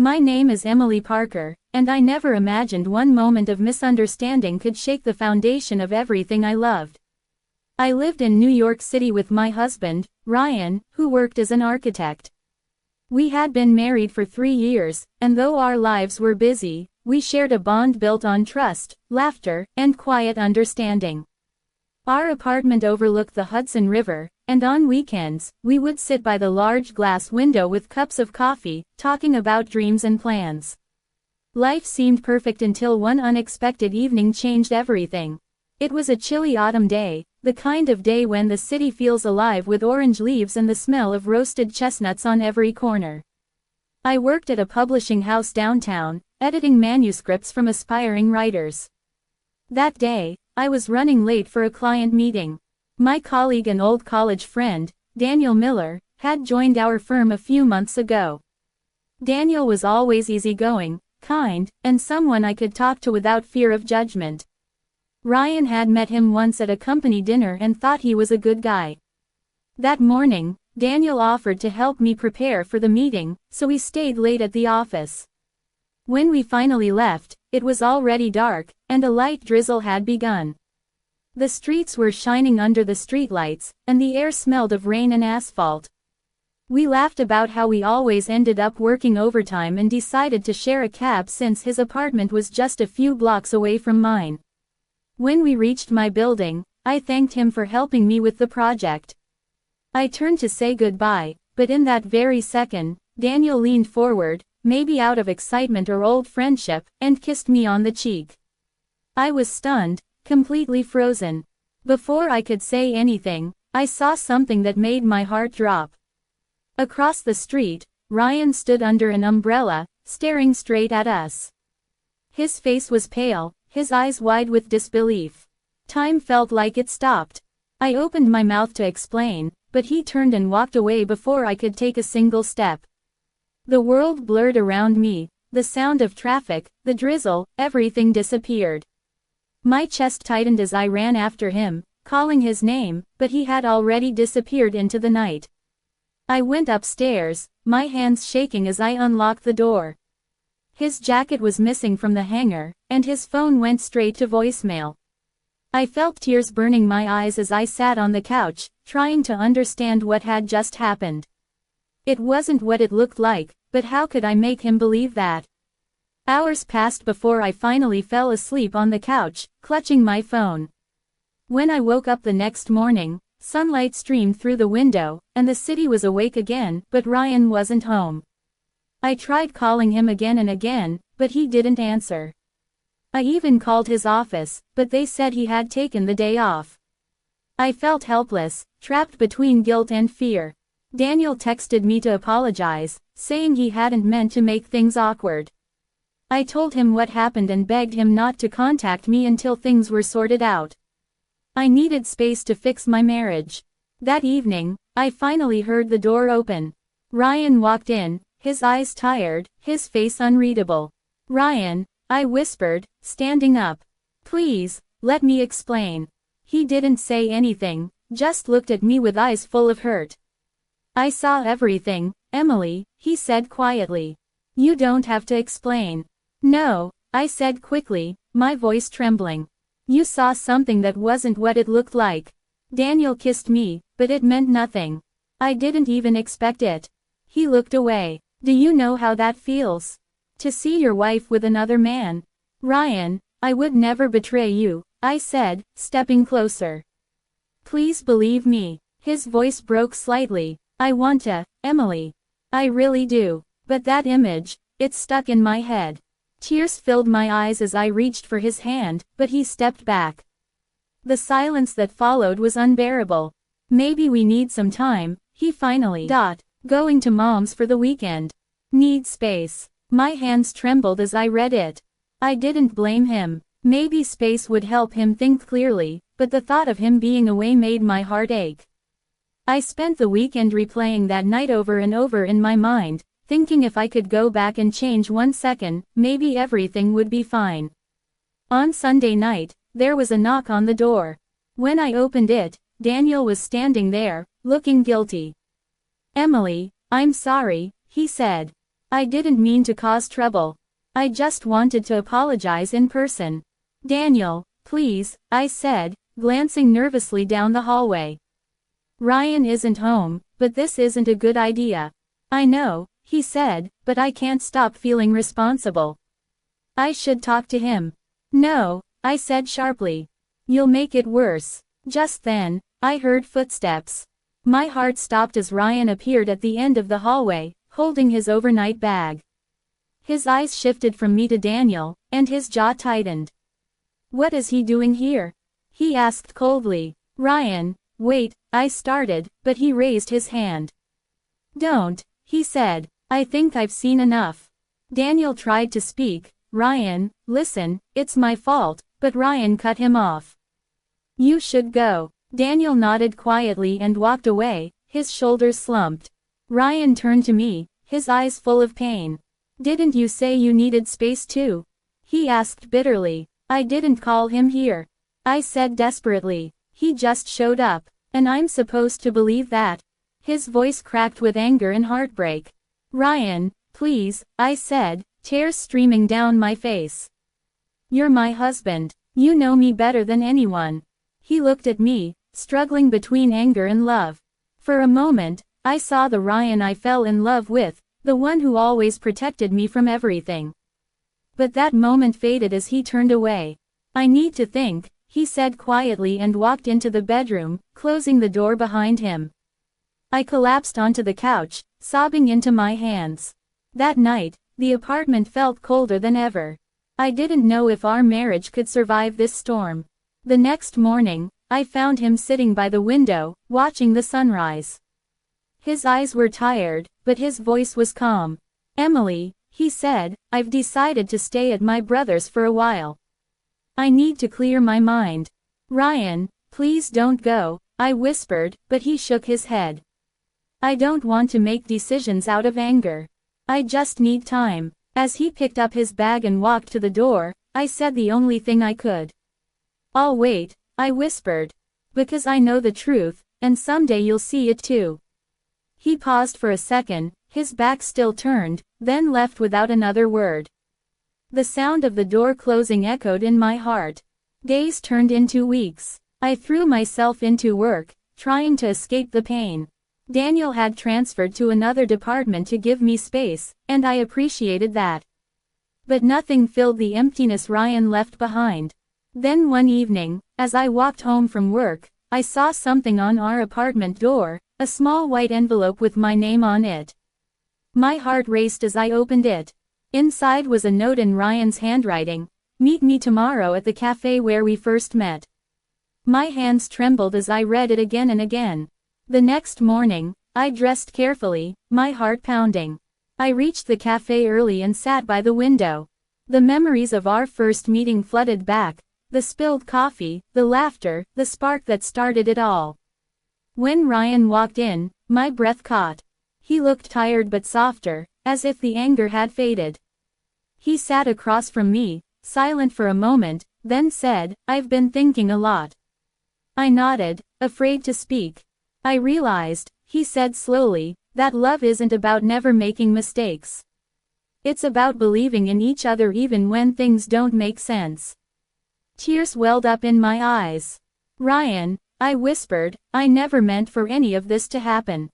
My name is Emily Parker, and I never imagined one moment of misunderstanding could shake the foundation of everything I loved. I lived in New York City with my husband, Ryan, who worked as an architect. We had been married for 3 years, and though our lives were busy, we shared a bond built on trust, laughter, and quiet understanding. Our apartment overlooked the Hudson River, and on weekends, we would sit by the large glass window with cups of coffee, talking about dreams and plans. Life seemed perfect until one unexpected evening changed everything. It was a chilly autumn day, the kind of day when the city feels alive with orange leaves and the smell of roasted chestnuts on every corner. I worked at a publishing house downtown, editing manuscripts from aspiring writers. That day, I was running late for a client meeting. My colleague and old college friend, Daniel Miller, had joined our firm a few months ago. Daniel was always easygoing, kind, and someone I could talk to without fear of judgment. Ryan had met him once at a company dinner and thought he was a good guy. That morning, Daniel offered to help me prepare for the meeting, so we stayed late at the office. When we finally left, it was already dark, and a light drizzle had begun. The streets were shining under the streetlights, and the air smelled of rain and asphalt. We laughed about how we always ended up working overtime and decided to share a cab since his apartment was just a few blocks away from mine. When we reached my building, I thanked him for helping me with the project. I turned to say goodbye, but in that very second, Daniel leaned forward, maybe out of excitement or old friendship, and kissed me on the cheek. I was stunned, completely frozen. Before I could say anything, I saw something that made my heart drop. Across the street, Ryan stood under an umbrella, staring straight at us. His face was pale, his eyes wide with disbelief. Time felt like it stopped. I opened my mouth to explain, but he turned and walked away before I could take a single step. The world blurred around me, the sound of traffic, the drizzle, everything disappeared. My chest tightened as I ran after him, calling his name, but he had already disappeared into the night. I went upstairs, my hands shaking as I unlocked the door. His jacket was missing from the hanger, and his phone went straight to voicemail. I felt tears burning my eyes as I sat on the couch, trying to understand what had just happened. It wasn't what it looked like, but how could I make him believe that? Hours passed before I finally fell asleep on the couch, clutching my phone. When I woke up the next morning, sunlight streamed through the window, and the city was awake again, but Ryan wasn't home. I tried calling him again and again, but he didn't answer. I even called his office, but they said he had taken the day off. I felt helpless, trapped between guilt and fear. Daniel texted me to apologize, saying he hadn't meant to make things awkward. I told him what happened and begged him not to contact me until things were sorted out. I needed space to fix my marriage. That evening, I finally heard the door open. Ryan walked in, his eyes tired, his face unreadable. "Ryan," I whispered, standing up. "Please, let me explain." He didn't say anything, just looked at me with eyes full of hurt. "I saw everything, Emily," he said quietly. "You don't have to explain." "No," I said quickly, my voice trembling. "You saw something that wasn't what it looked like." Daniel kissed me, but it meant nothing. I didn't even expect it. He looked away. "Do you know how that feels? To see your wife with another man?" "Ryan, I would never betray you," I said, stepping closer. "Please believe me." His voice broke slightly. "I want to, Emily. I really do. But that image, it's stuck in my head." Tears filled my eyes as I reached for his hand, but he stepped back. The silence that followed was unbearable. "Maybe we need some time," he finally. "Going to mom's for the weekend. Need space." My hands trembled as I read it. I didn't blame him. Maybe space would help him think clearly, but the thought of him being away made my heart ache. I spent the weekend replaying that night over and over in my mind, thinking if I could go back and change 1 second, maybe everything would be fine. On Sunday night, there was a knock on the door. When I opened it, Daniel was standing there, looking guilty. "Emily, I'm sorry," he said. I didn't mean to cause trouble. I just wanted to apologize in person. Daniel, please, I said, glancing nervously down the hallway. Ryan isn't home, but this isn't a good idea. I know, he said, but I can't stop feeling responsible. I should talk to him. No, I said sharply. You'll make it worse. Just then, I heard footsteps. My heart stopped as Ryan appeared at the end of the hallway, holding his overnight bag. His eyes shifted from me to Daniel, and his jaw tightened. What is he doing here? He asked coldly. Ryan, wait, I started, but he raised his hand. Don't, he said. I think I've seen enough. Daniel tried to speak. Ryan, listen, it's my fault, but Ryan cut him off. You should go. Daniel nodded quietly and walked away, his shoulders slumped. Ryan turned to me, his eyes full of pain. Didn't you say you needed space too? He asked bitterly. I didn't call him here. I said desperately. He just showed up, and I'm supposed to believe that? His voice cracked with anger and heartbreak. Ryan, please, I said, tears streaming down my face. You're my husband. You know me better than anyone. He looked at me, struggling between anger and love. For a moment, I saw the Ryan I fell in love with, the one who always protected me from everything. But that moment faded as he turned away. I need to think, he said quietly and walked into the bedroom, closing the door behind him. I collapsed onto the couch, sobbing into my hands. That night, the apartment felt colder than ever. I didn't know if our marriage could survive this storm. The next morning, I found him sitting by the window, watching the sunrise. His eyes were tired, but his voice was calm. Emily, he said, I've decided to stay at my brother's for a while. I need to clear my mind. Ryan, please don't go, I whispered, but he shook his head. I don't want to make decisions out of anger. I just need time. As he picked up his bag and walked to the door, I said the only thing I could. I'll wait, I whispered. Because I know the truth, and someday you'll see it too. He paused for a second, his back still turned, then left without another word. The sound of the door closing echoed in my heart. Days turned into weeks. I threw myself into work, trying to escape the pain. Daniel had transferred to another department to give me space, and I appreciated that. But nothing filled the emptiness Ryan left behind. Then one evening, as I walked home from work, I saw something on our apartment door, a small white envelope with my name on it. My heart raced as I opened it. Inside was a note in Ryan's handwriting. Meet me tomorrow at the cafe where we first met. My hands trembled as I read it again and again. The next morning, I dressed carefully, my heart pounding. I reached the cafe early and sat by the window. The memories of our first meeting flooded back. The spilled coffee, the laughter, the spark that started it all. When Ryan walked in, my breath caught. He looked tired but softer, as if the anger had faded. He sat across from me, silent for a moment, then said, I've been thinking a lot. I nodded, afraid to speak. I realized, he said slowly, that love isn't about never making mistakes. It's about believing in each other even when things don't make sense. Tears welled up in my eyes. Ryan, I whispered, I never meant for any of this to happen.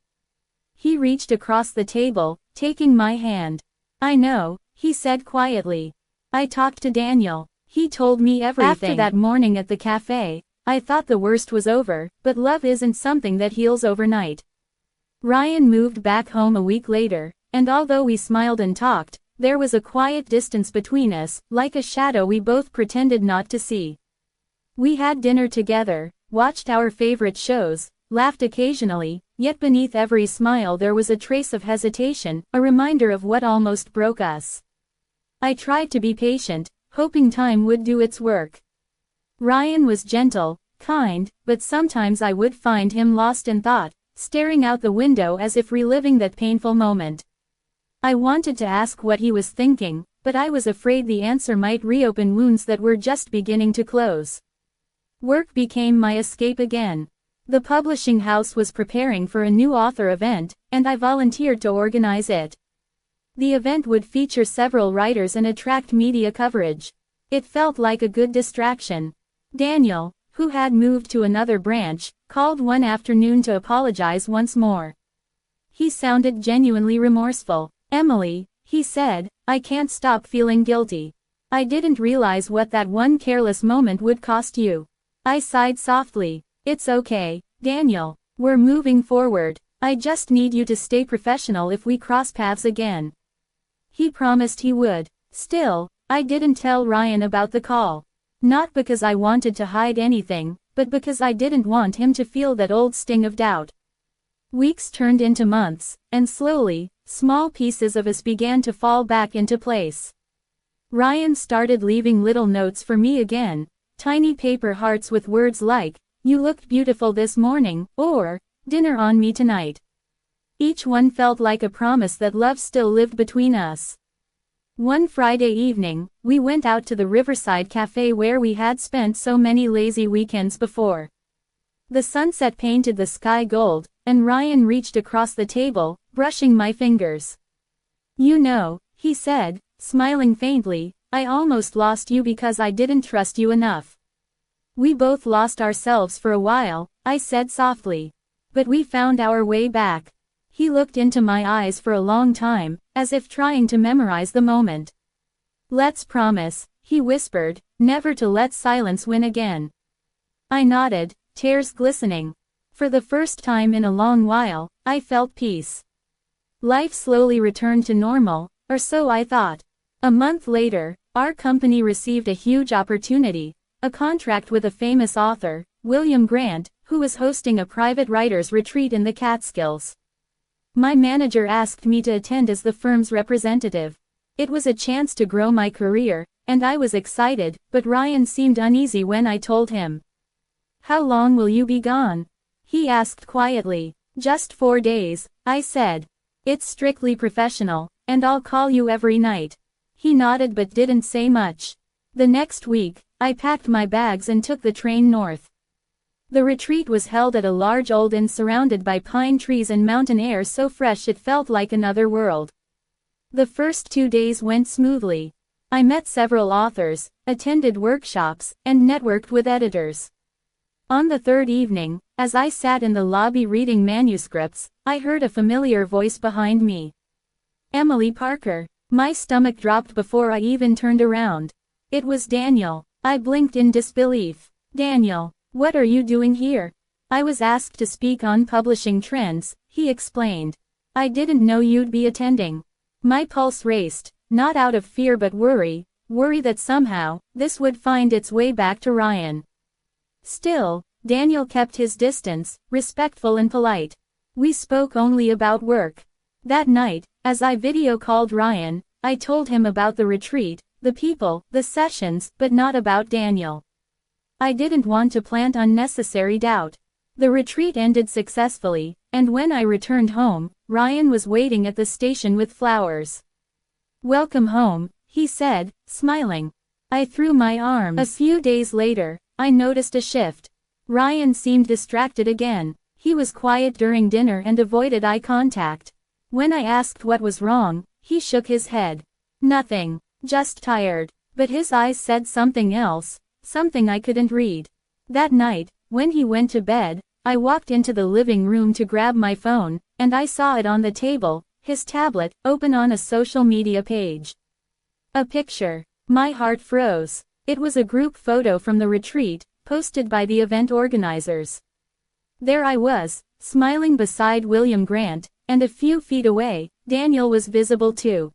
He reached across the table, taking my hand. I know, he said quietly. I talked to Daniel. He told me everything. After that morning at the cafe, I thought the worst was over, but love isn't something that heals overnight. Ryan moved back home a week later, and although we smiled and talked, there was a quiet distance between us, like a shadow we both pretended not to see. We had dinner together, watched our favorite shows, laughed occasionally, yet beneath every smile there was a trace of hesitation, a reminder of what almost broke us. I tried to be patient, hoping time would do its work. Ryan was gentle, kind, but sometimes I would find him lost in thought, staring out the window as if reliving that painful moment. I wanted to ask what he was thinking, but I was afraid the answer might reopen wounds that were just beginning to close. Work became my escape again. The publishing house was preparing for a new author event, and I volunteered to organize it. The event would feature several writers and attract media coverage. It felt like a good distraction. Daniel, who had moved to another branch, called one afternoon to apologize once more. He sounded genuinely remorseful. "Emily," he said, "I can't stop feeling guilty. I didn't realize what that one careless moment would cost you." I sighed softly. "It's okay, Daniel. We're moving forward. I just need you to stay professional if we cross paths again." He promised he would. Still, I didn't tell Ryan about the call. Not because I wanted to hide anything, but because I didn't want him to feel that old sting of doubt. Weeks turned into months, and slowly, small pieces of us began to fall back into place. Ryan started leaving little notes for me again, tiny paper hearts with words like, "You looked beautiful this morning," or, "Dinner on me tonight." Each one felt like a promise that love still lived between us. One Friday evening, we went out to the Riverside Cafe where we had spent so many lazy weekends before. The sunset painted the sky gold, and Ryan reached across the table, brushing my fingers. "You know," he said, smiling faintly, "I almost lost you because I didn't trust you enough." "We both lost ourselves for a while," I said softly. "But we found our way back." He looked into my eyes for a long time, as if trying to memorize the moment. "Let's promise," he whispered, "never to let silence win again." I nodded, tears glistening. For the first time in a long while, I felt peace. Life slowly returned to normal, or so I thought. A month later, our company received a huge opportunity, a contract with a famous author, William Grant, who was hosting a private writers' retreat in the Catskills. My manager asked me to attend as the firm's representative. It was a chance to grow my career, and I was excited, but Ryan seemed uneasy when I told him. "How long will you be gone?" he asked quietly. "Just 4 days," I said. "It's strictly professional, and I'll call you every night." He nodded but didn't say much. The next week, I packed my bags and took the train north. The retreat was held at a large old inn surrounded by pine trees and mountain air so fresh it felt like another world. The first 2 days went smoothly. I met several authors, attended workshops, and networked with editors. On the third evening, as I sat in the lobby reading manuscripts, I heard a familiar voice behind me. "Emily Parker." My stomach dropped before I even turned around. It was Daniel. I blinked in disbelief. "Daniel, what are you doing here?" "I was asked to speak on publishing trends," he explained. "I didn't know you'd be attending." My pulse raced, not out of fear but worry that somehow, this would find its way back to Ryan. Still, Daniel kept his distance, respectful and polite. We spoke only about work. That night, as I video called Ryan, I told him about the retreat, the people, the sessions, but not about Daniel. I didn't want to plant unnecessary doubt. The retreat ended successfully, and when I returned home, Ryan was waiting at the station with flowers. "Welcome home," he said, smiling. I threw my arms. A few days later, I noticed a shift. Ryan seemed distracted again. He was quiet during dinner and avoided eye contact. When I asked what was wrong, he shook his head. "Nothing. Just tired." But his eyes said something else, something I couldn't read. That night, when he went to bed, I walked into the living room to grab my phone, and I saw it on the table, his tablet, open on a social media page. A picture. My heart froze. It was a group photo from the retreat, posted by the event organizers. There I was, smiling beside William Grant, and a few feet away, Daniel was visible too.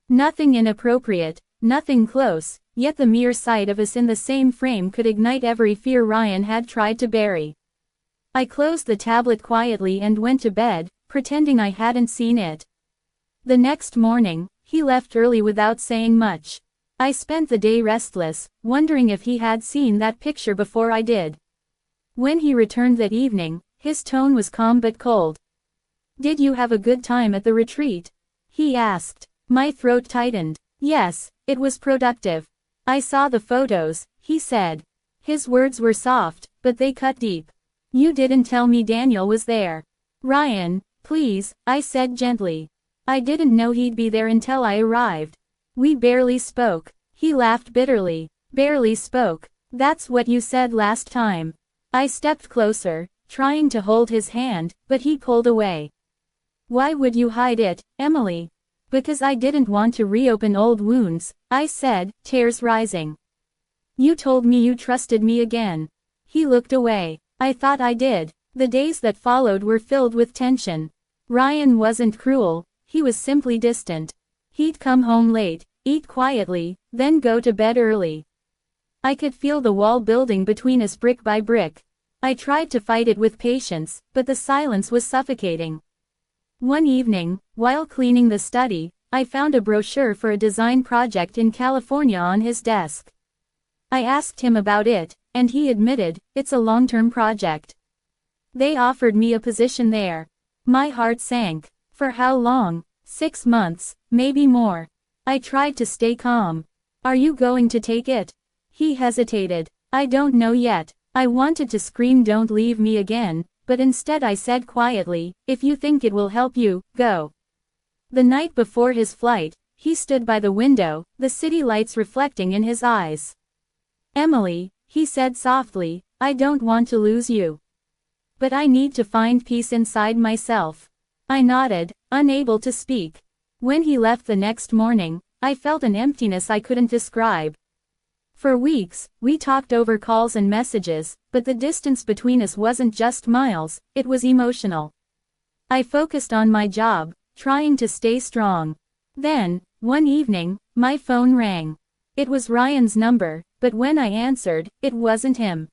Nothing inappropriate, nothing close, yet the mere sight of us in the same frame could ignite every fear Ryan had tried to bury. I closed the tablet quietly and went to bed, pretending I hadn't seen it. The next morning, he left early without saying much. I spent the day restless, wondering if he had seen that picture before I did. When he returned that evening, his tone was calm but cold. "Did you have a good time at the retreat?" he asked. My throat tightened. "Yes, it was productive. I saw the photos," he said. His words were soft, but they cut deep. "You didn't tell me Daniel was there." "Ryan, please," I said gently. I didn't know he'd be there until I arrived. We barely spoke. He laughed bitterly. Barely spoke. That's what you said last time. I stepped closer, trying to hold his hand, but he pulled away. Why would you hide it, Emily? Because I didn't want to reopen old wounds, I said, tears rising. You told me you trusted me again. He looked away. I thought I did. The days that followed were filled with tension. Ryan wasn't cruel, he was simply distant. He'd come home late, eat quietly, then go to bed early. I could feel the wall building between us brick by brick. I tried to fight it with patience, but the silence was suffocating. One evening, while cleaning the study, I found a brochure for a design project in California on his desk. I asked him about it, and he admitted, it's a long-term project. They offered me a position there. My heart sank. For how long? 6 months, maybe more. I tried to stay calm. Are you going to take it? He hesitated. I don't know yet. I wanted to scream don't leave me again, but instead I said quietly, if you think it will help you, go. The night before his flight, he stood by the window, the city lights reflecting in his eyes. Emily, he said softly, I don't want to lose you. But I need to find peace inside myself. I nodded, unable to speak. When he left the next morning, I felt an emptiness I couldn't describe. For weeks, we talked over calls and messages, but the distance between us wasn't just miles, it was emotional. I focused on my job, trying to stay strong. Then, one evening, my phone rang. It was Ryan's number, but when I answered, it wasn't him.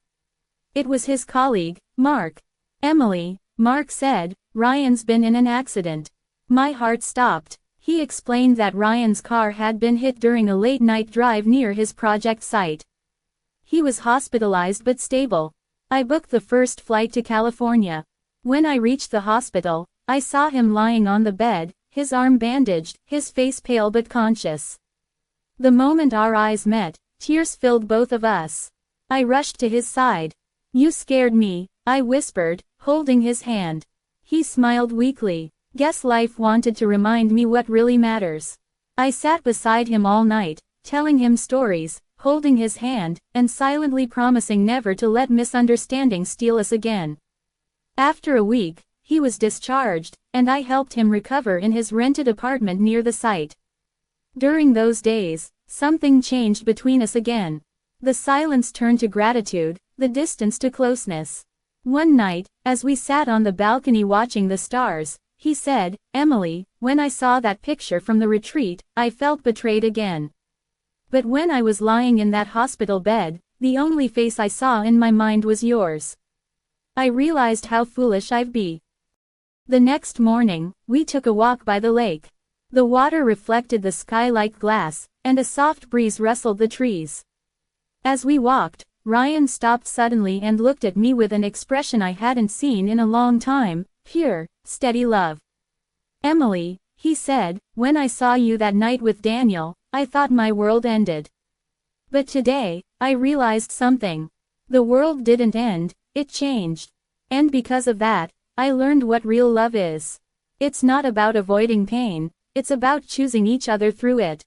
It was his colleague, Mark. Emily, Mark said, Ryan's been in an accident. My heart stopped. He explained that Ryan's car had been hit during a late-night drive near his project site. He was hospitalized but stable. I booked the first flight to California. When I reached the hospital, I saw him lying on the bed, his arm bandaged, his face pale but conscious. The moment our eyes met, tears filled both of us. I rushed to his side. You scared me, I whispered, holding his hand. He smiled weakly. Guess life wanted to remind me what really matters. I sat beside him all night, telling him stories, holding his hand, and silently promising never to let misunderstanding steal us again. After a week, he was discharged, and I helped him recover in his rented apartment near the site. During those days, something changed between us again. The silence turned to gratitude, the distance to closeness. One night, as we sat on the balcony watching the stars, he said, Emily, when I saw that picture from the retreat, I felt betrayed again. But when I was lying in that hospital bed, the only face I saw in my mind was yours. I realized how foolish I've been. The next morning, we took a walk by the lake. The water reflected the sky like glass, and a soft breeze rustled the trees. As we walked, Ryan stopped suddenly and looked at me with an expression I hadn't seen in a long time, pure, steady love. Emily, he said, when I saw you that night with Daniel, I thought my world ended. But today, I realized something. The world didn't end, it changed. And because of that, I learned what real love is. It's not about avoiding pain, it's about choosing each other through it.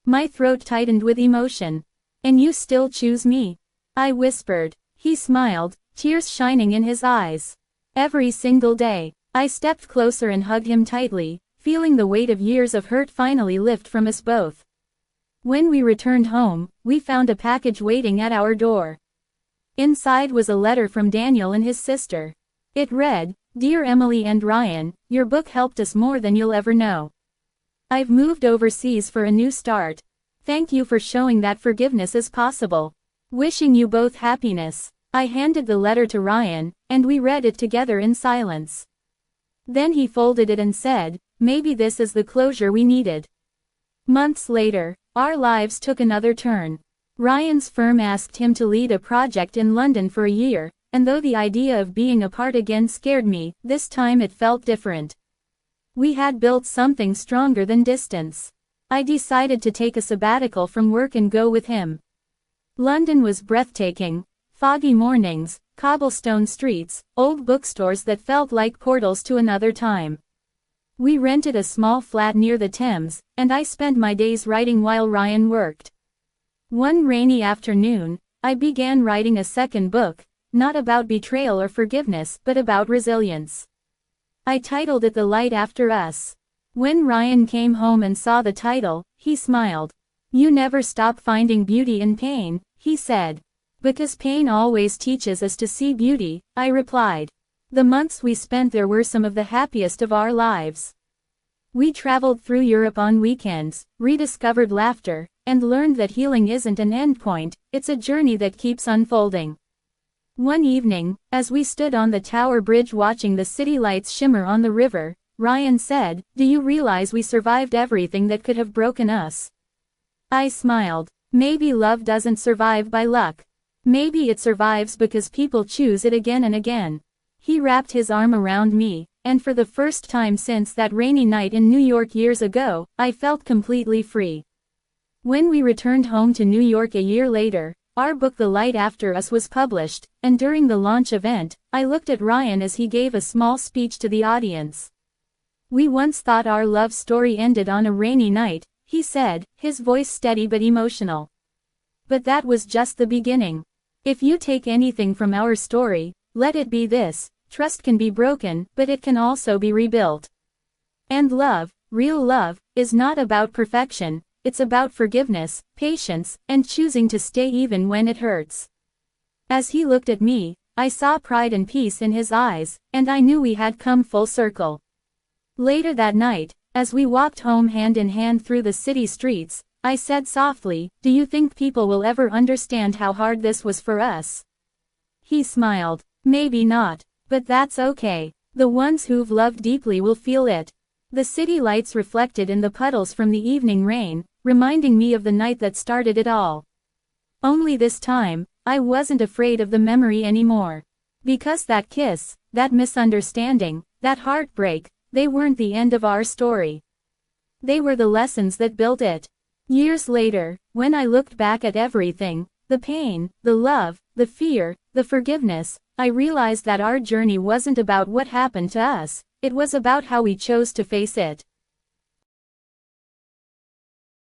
My throat tightened with emotion. And you still choose me? I whispered. He smiled, tears shining in his eyes. Every single day. I stepped closer and hugged him tightly, feeling the weight of years of hurt finally lift from us both. When we returned home, we found a package waiting at our door. Inside was a letter from Daniel and his sister. It read, Dear Emily and Ryan, your book helped us more than you'll ever know. I've moved overseas for a new start. Thank you for showing that forgiveness is possible. Wishing you both happiness. I handed the letter to Ryan, and we read it together in silence. Then he folded it and said, maybe this is the closure we needed. Months later, our lives took another turn. Ryan's firm asked him to lead a project in London for a year, and though the idea of being apart again scared me, this time it felt different. We had built something stronger than distance. I decided to take a sabbatical from work and go with him. London was breathtaking. Foggy mornings, cobblestone streets, old bookstores that felt like portals to another time. We rented a small flat near the Thames, and I spent my days writing while Ryan worked. One rainy afternoon, I began writing a second book, not about betrayal or forgiveness but about resilience. I titled it The Light After Us. When Ryan came home and saw the title, he smiled. "You never stop finding beauty in pain," he said. "Because pain always teaches us to see beauty," I replied. The months we spent there were some of the happiest of our lives. We traveled through Europe on weekends, rediscovered laughter, and learned that healing isn't an endpoint, it's a journey that keeps unfolding. One evening, as we stood on the Tower Bridge watching the city lights shimmer on the river, Ryan said, "Do you realize we survived everything that could have broken us?" I smiled. Maybe love doesn't survive by luck. Maybe it survives because people choose it again and again. He wrapped his arm around me, and for the first time since that rainy night in New York years ago, I felt completely free. When we returned home to New York a year later, our book The Light After Us was published, and during the launch event, I looked at Ryan as he gave a small speech to the audience. "We once thought our love story ended on a rainy night," he said, his voice steady but emotional. "But that was just the beginning. If you take anything from our story, let it be this: trust can be broken, but it can also be rebuilt. And love, real love, is not about perfection, it's about forgiveness, patience, and choosing to stay even when it hurts." As he looked at me, I saw pride and peace in his eyes, and I knew we had come full circle. Later that night, as we walked home hand in hand through the city streets, I said softly, "Do you think people will ever understand how hard this was for us?" He smiled. "Maybe not. But that's okay. The ones who've loved deeply will feel it." The city lights reflected in the puddles from the evening rain, reminding me of the night that started it all. Only this time, I wasn't afraid of the memory anymore. Because that kiss, that misunderstanding, that heartbreak, they weren't the end of our story. They were the lessons that built it. Years later, when I looked back at everything, the pain, the love, the fear, the forgiveness, I realized that our journey wasn't about what happened to us, it was about how we chose to face it.